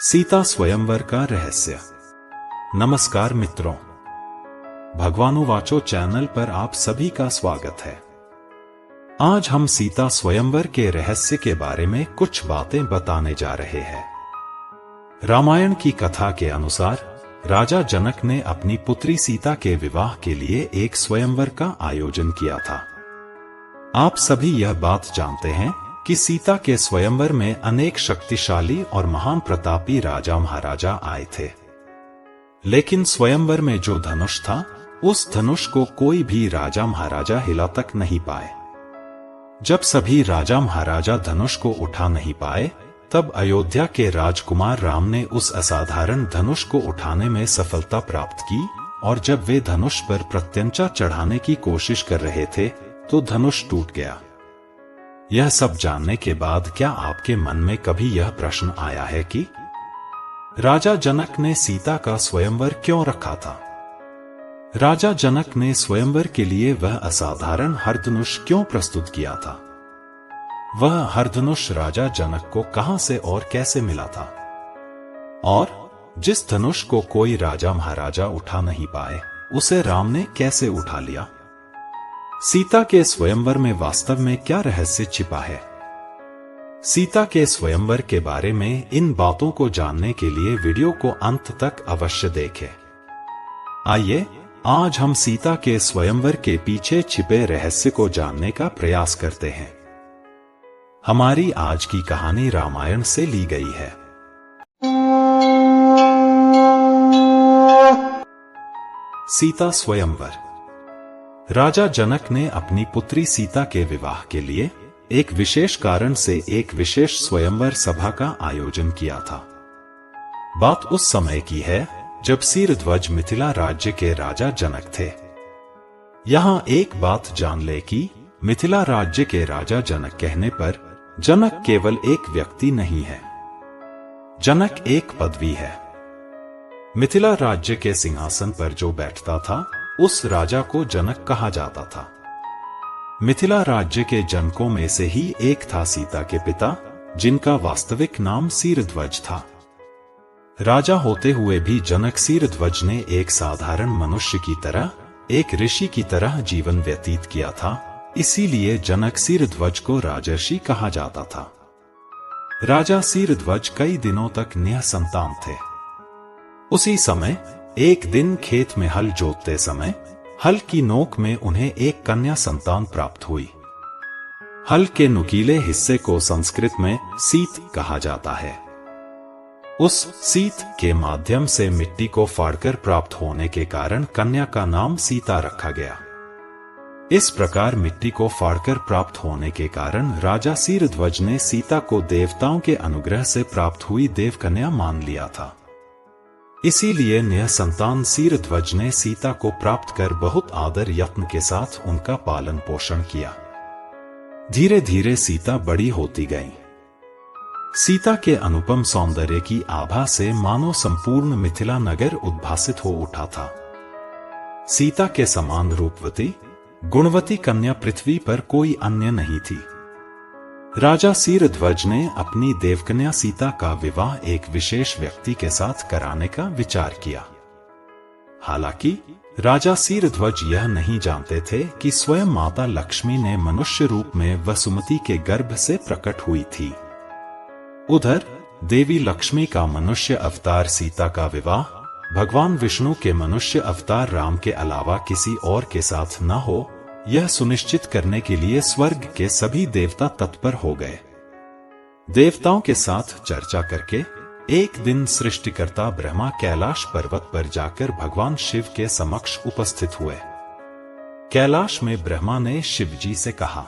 सीता स्वयंवर का रहस्य। नमस्कार मित्रों, भगवानुवाचो चैनल पर आप सभी का स्वागत है। आज हम सीता स्वयंवर के रहस्य के बारे में कुछ बातें बताने जा रहे हैं। रामायण की कथा के अनुसार राजा जनक ने अपनी पुत्री सीता के विवाह के लिए एक स्वयंवर का आयोजन किया था। आप सभी यह बात जानते हैं कि सीता के स्वयंवर में अनेक शक्तिशाली और महान प्रतापी राजा महाराजा आए थे, लेकिन स्वयंवर में जो धनुष था, उस धनुष को कोई भी राजा महाराजा हिला तक नहीं पाए। जब सभी राजा महाराजा धनुष को उठा नहीं पाए, तब अयोध्या के राजकुमार राम ने उस असाधारण धनुष को उठाने में सफलता प्राप्त की, और जब वे धनुष पर प्रत्यंचा चढ़ाने की कोशिश कर रहे थे, तो धनुष टूट गया। यह सब जानने के बाद क्या आपके मन में कभी यह प्रश्न आया है कि राजा जनक ने सीता का स्वयंवर क्यों रखा था? राजा जनक ने स्वयंवर के लिए वह असाधारण हरधनुष क्यों प्रस्तुत किया था? वह हरधनुष राजा जनक को कहां से और कैसे मिला था? और जिस धनुष को कोई राजा महाराजा उठा नहीं पाए, उसे राम ने कैसे उठा लिया? सीता के स्वयंवर में वास्तव में क्या रहस्य छिपा है? सीता के स्वयंवर के बारे में इन बातों को जानने के लिए वीडियो को अंत तक अवश्य देखें। आइए आज हम सीता के स्वयंवर के पीछे छिपे रहस्य को जानने का प्रयास करते हैं। हमारी आज की कहानी रामायण से ली गई है। सीता स्वयंवर। राजा जनक ने अपनी पुत्री सीता के विवाह के लिए एक विशेष कारण से एक विशेष स्वयंवर सभा का आयोजन किया था। बात उस समय की है जब सिरध्वज मिथिला राज्य के राजा जनक थे। यहां एक बात जान ले कि मिथिला राज्य के राजा जनक कहने पर जनक केवल एक व्यक्ति नहीं है, जनक एक पदवी है। मिथिला राज्य के सिंहासन पर जो बैठता था, उस राजा को जनक कहा जाता था। मिथिला राज्य के जनकों में से ही एक था सीता के पिता, जिनका वास्तविक नाम सिरध्वज था। राजा होते हुए भी जनक सिरध्वज ने एक साधारण मनुष्य की तरह, एक ऋषि की तरह जीवन व्यतीत किया था, इसीलिए जनक सिरध्वज को राजर्षि कहा जाता था। राजा सिरध्वज कई दिनों तक निसंतान थे। उसी समय एक दिन खेत में हल जोतते समय हल की नोक में उन्हें एक कन्या संतान प्राप्त हुई। हल के नुकीले हिस्से को संस्कृत में सीत कहा जाता है। उस सीत के माध्यम से मिट्टी को फाड़कर प्राप्त होने के कारण कन्या का नाम सीता रखा गया। इस प्रकार मिट्टी को फाड़कर प्राप्त होने के कारण राजा सिरध्वज ने सीता को देवताओं के अनुग्रह से प्राप्त हुई देवकन्या मान लिया था। इसीलिए निसंतान सिरध्वज ने सीता को प्राप्त कर बहुत आदर यत्न के साथ उनका पालन पोषण किया। धीरे धीरे सीता बड़ी होती गई। सीता के अनुपम सौंदर्य की आभा से मानो संपूर्ण मिथिला नगर उद्भासित हो उठा था। सीता के समान रूपवती, गुणवती कन्या पृथ्वी पर कोई अन्य नहीं थी। राजा सिरध्वज ने अपनी देवकन्या सीता का विवाह एक विशेष व्यक्ति के साथ कराने का विचार किया। हालांकि राजा सिरध्वज यह नहीं जानते थे कि स्वयं माता लक्ष्मी ने मनुष्य रूप में वसुमती के गर्भ से प्रकट हुई थी। उधर देवी लक्ष्मी का मनुष्य अवतार सीता का विवाह भगवान विष्णु के मनुष्य अवतार राम के अलावा किसी और के साथ न हो, यह सुनिश्चित करने के लिए स्वर्ग के सभी देवता तत्पर हो गए। देवताओं के साथ चर्चा करके एक दिन सृष्टिकर्ता ब्रह्मा कैलाश पर्वत पर जाकर भगवान शिव के समक्ष उपस्थित हुए। कैलाश में ब्रह्मा ने शिव जी से कहा,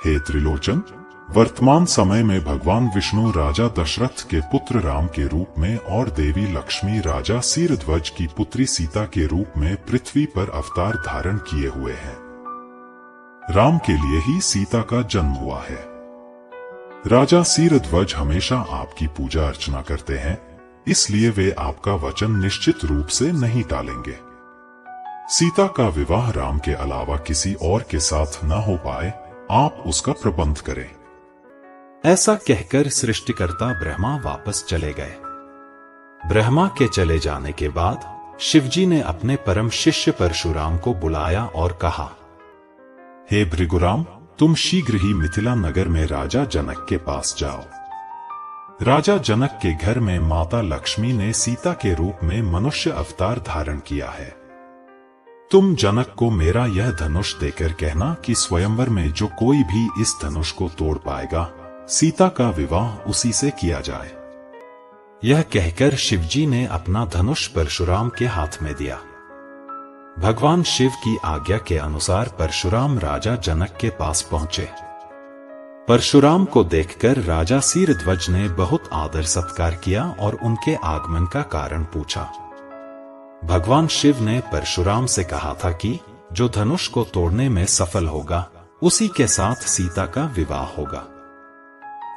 हे त्रिलोचन, वर्तमान समय में भगवान विष्णु राजा दशरथ के पुत्र राम के रूप में और देवी लक्ष्मी राजा सिरध्वज की पुत्री सीता के रूप में पृथ्वी पर अवतार धारण किए हुए हैं। राम के लिए ही सीता का जन्म हुआ है। राजा सिरध्वज हमेशा आपकी पूजा अर्चना करते हैं, इसलिए वे आपका वचन निश्चित रूप से नहीं टालेंगे। सीता का विवाह राम के अलावा किसी और के साथ न हो पाए, आप उसका प्रबंध करें। ऐसा कहकर सृष्टिकर्ता ब्रह्मा वापस चले गए। ब्रह्मा के चले जाने के बाद शिवजी ने अपने परम शिष्य परशुराम को बुलाया और कहा, हे भृगुराम, तुम शीघ्र ही मिथिला नगर में राजा जनक के पास जाओ। राजा जनक के घर में माता लक्ष्मी ने सीता के रूप में मनुष्य अवतार धारण किया है। तुम जनक को मेरा यह धनुष देकर कहना कि स्वयंवर में जो कोई भी इस धनुष को तोड़ पाएगा, सीता का विवाह उसी से किया जाए। यह कहकर शिवजी ने अपना धनुष परशुराम के हाथ में दिया। भगवान शिव की आज्ञा के अनुसार परशुराम राजा जनक के पास पहुंचे। परशुराम को देखकर राजा सीरध्वज ने बहुत आदर सत्कार किया और उनके आगमन का कारण पूछा। भगवान शिव ने परशुराम से कहा था कि जो धनुष को तोड़ने में सफल होगा, उसी के साथ सीता का विवाह होगा।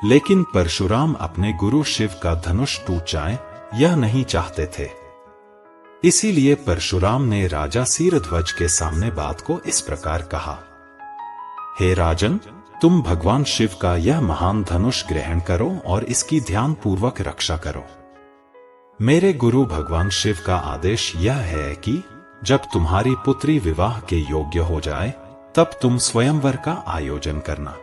लेकिन परशुराम अपने गुरु शिव का धनुष टूट जाए, यह नहीं चाहते थे। इसीलिए परशुराम ने राजा सीरध्वज के सामने बात को इस प्रकार कहा, हे राजन, तुम भगवान शिव का यह महान धनुष ग्रहण करो और इसकी ध्यान पूर्वक रक्षा करो। मेरे गुरु भगवान शिव का आदेश यह है कि जब तुम्हारी पुत्री विवाह के योग्य हो जाए, तब तुम स्वयंवर का आयोजन करना।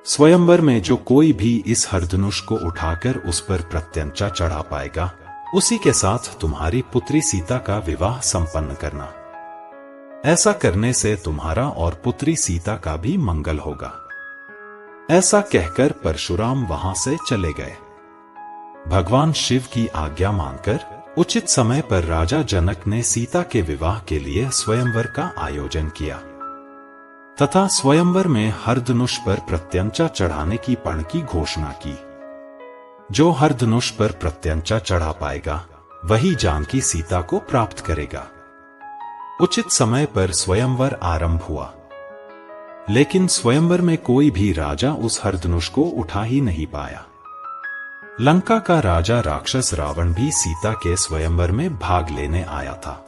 स्वयंवर में जो कोई भी इस हरधनुष को उठाकर उस पर प्रत्यंचा चढ़ा पाएगा, उसी के साथ तुम्हारी पुत्री सीता का विवाह संपन्न करना। ऐसा करने से तुम्हारा और पुत्री सीता का भी मंगल होगा। ऐसा कहकर परशुराम वहां से चले गए। भगवान शिव की आज्ञा मानकर उचित समय पर राजा जनक ने सीता के विवाह के लिए स्वयंवर का आयोजन किया तथा स्वयंवर में हरधनुष पर प्रत्यंचा चढ़ाने की पण की घोषणा की। जो हरधनुष पर प्रत्यंचा चढ़ा पाएगा, वही जानकी सीता को प्राप्त करेगा। उचित समय पर स्वयंवर आरंभ हुआ, लेकिन स्वयंवर में कोई भी राजा उस हरधनुष को उठा ही नहीं पाया। लंका का राजा राक्षस रावण भी सीता के स्वयंवर में भाग लेने आया था,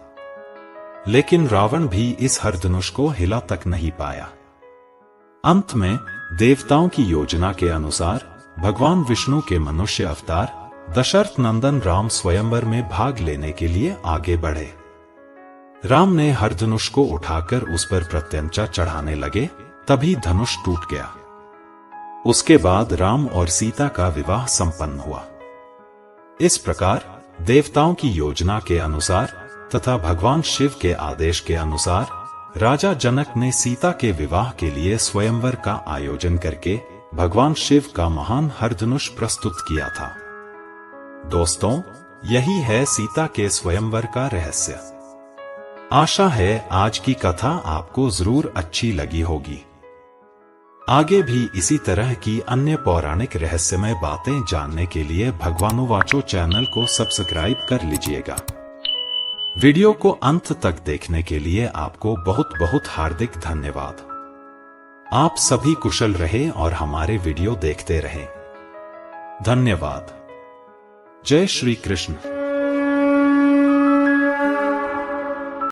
लेकिन रावण भी इस हरधनुष को हिला तक नहीं पाया। अंत में देवताओं की योजना के अनुसार भगवान विष्णु के मनुष्य अवतार दशरथ नंदन राम स्वयंवर में भाग लेने के लिए आगे बढ़े। राम ने हरधनुष को उठाकर उस पर प्रत्यंचा चढ़ाने लगे, तभी धनुष टूट गया। उसके बाद राम और सीता का विवाह संपन्न हुआ। इस प्रकार देवताओं की योजना के अनुसार तथा भगवान शिव के आदेश के अनुसार राजा जनक ने सीता के विवाह के लिए स्वयंवर का आयोजन करके भगवान शिव का महान हरधनुष प्रस्तुत किया था। दोस्तों, यही है सीता के स्वयंवर का रहस्य। आशा है आज की कथा आपको जरूर अच्छी लगी होगी। आगे भी इसी तरह की अन्य पौराणिक रहस्यमय बातें जानने के लिए भगवानुवाचो चैनल को सब्सक्राइब कर लीजिएगा। वीडियो को अंत तक देखने के लिए आपको बहुत बहुत हार्दिक धन्यवाद। आप सभी कुशल रहे और हमारे वीडियो देखते रहें। धन्यवाद। जय श्री कृष्ण।